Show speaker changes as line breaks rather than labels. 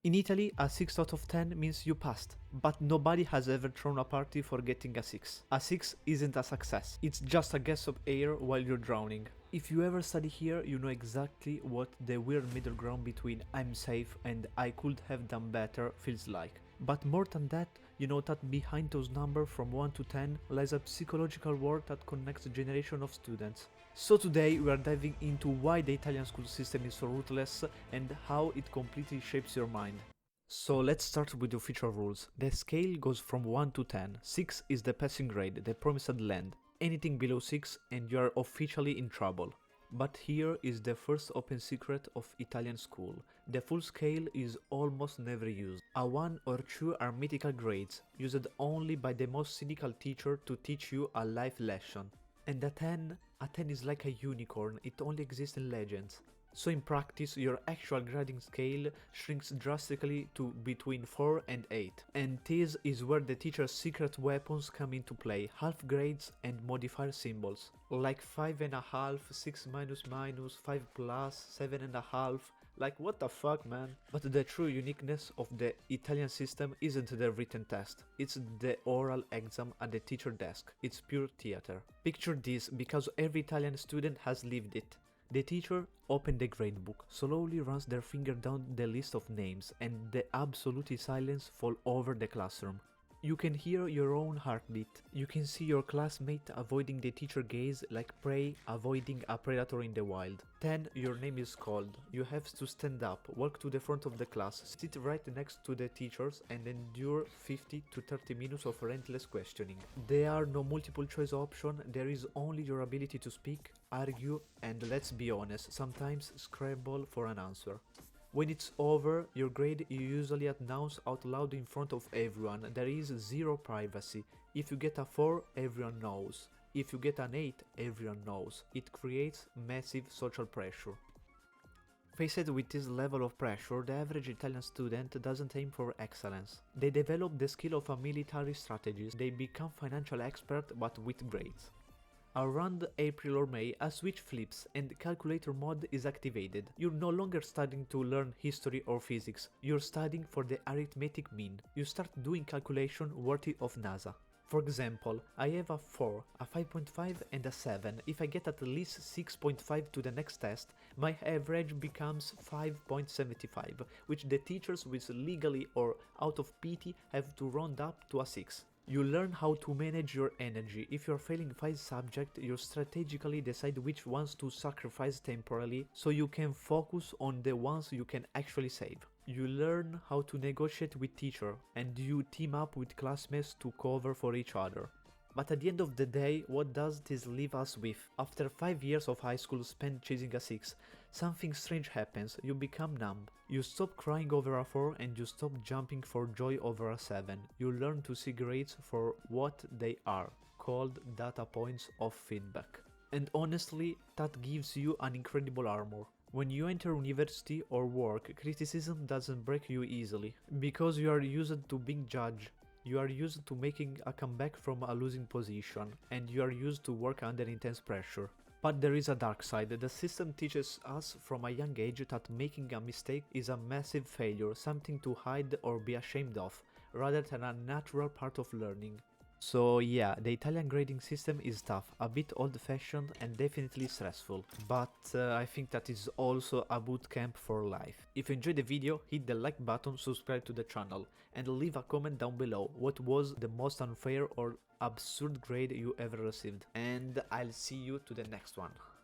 In Italy, a 6 out of 10 means you passed, but nobody has ever thrown a party for getting a 6. A 6 isn't a success, it's just a gasp of air while you're drowning. If you ever study here, you know exactly what the weird middle ground between I'm safe and I could have done better feels like. But more than that, you know that behind those numbers from 1 to 10 lies a psychological world that connects a generation of students. So today we are diving into why the Italian school system is so ruthless and how it completely shapes your mind. So let's start with the official rules. The scale goes from 1 to 10. 6 is the passing grade, the promised land. Anything below 6 and you are officially in trouble. But here is the first open secret of Italian school. The full scale is almost never used. A 1 or 2 are mythical grades, used only by the most cynical teacher to teach you a life lesson. And a 10 is like a unicorn, it only exists in legends. So in practice, your actual grading scale shrinks drastically to between 4 and 8. And this is where the teacher's secret weapons come into play, half grades and modifier symbols. Like 5.5, 6 minus minus, 5 plus, 7.5, like what the fuck, man? But the true uniqueness of the Italian system isn't the written test, it's the oral exam at the teacher desk. It's pure theater. Picture this because every Italian student has lived it. The teacher opens the gradebook, slowly runs their finger down the list of names, and the absolute silence falls over the classroom. You can hear your own heartbeat. You can see your classmate avoiding the teacher gaze like prey avoiding a predator in the wild. Then your name is called. You have to stand up, walk to the front of the class, sit right next to the teachers and endure 50 to 30 minutes of relentless questioning. There are no multiple choice options, there is only your ability to speak, argue and, let's be honest, sometimes scramble for an answer. When it's over, your grade you usually announce out loud in front of everyone. There is zero privacy. If you get a 4, everyone knows. If you get an 8, everyone knows. It creates massive social pressure. Faced with this level of pressure, the average Italian student doesn't aim for excellence. They develop the skill of a military strategist. They become financial expert but with grades. Around April or May, a switch flips and calculator mode is activated. You're no longer studying to learn history or physics, you're studying for the arithmetic mean. You start doing calculation worthy of NASA. For example, I have a 4, a 5.5 and a 7. If I get at least 6.5 to the next test, my average becomes 5.75, which the teachers will legally or out of pity have to round up to a 6. You learn how to manage your energy. If you're failing 5 subjects, you strategically decide which ones to sacrifice temporarily so you can focus on the ones you can actually save. You learn how to negotiate with teacher and you team up with classmates to cover for each other. But at the end of the day, what does this leave us with? After 5 years of high school spent chasing a 6, something strange happens, you become numb. You stop crying over a 4 and you stop jumping for joy over a 7. You learn to see grades for what they are, called data points of feedback. And honestly, that gives you an incredible armor. When you enter university or work, criticism doesn't break you easily, because you are used to being judged. You are used to making a comeback from a losing position, and you are used to work under intense pressure. But there is a dark side. The system teaches us from a young age that making a mistake is a massive failure, something to hide or be ashamed of, rather than a natural part of learning. So yeah, the Italian grading system is tough, a bit old-fashioned and definitely stressful, but I think that is also a boot camp for life. If you enjoyed the video, hit the like button, subscribe to the channel, and leave a comment down below what was the most unfair or absurd grade you ever received. And I'll see you to the next one.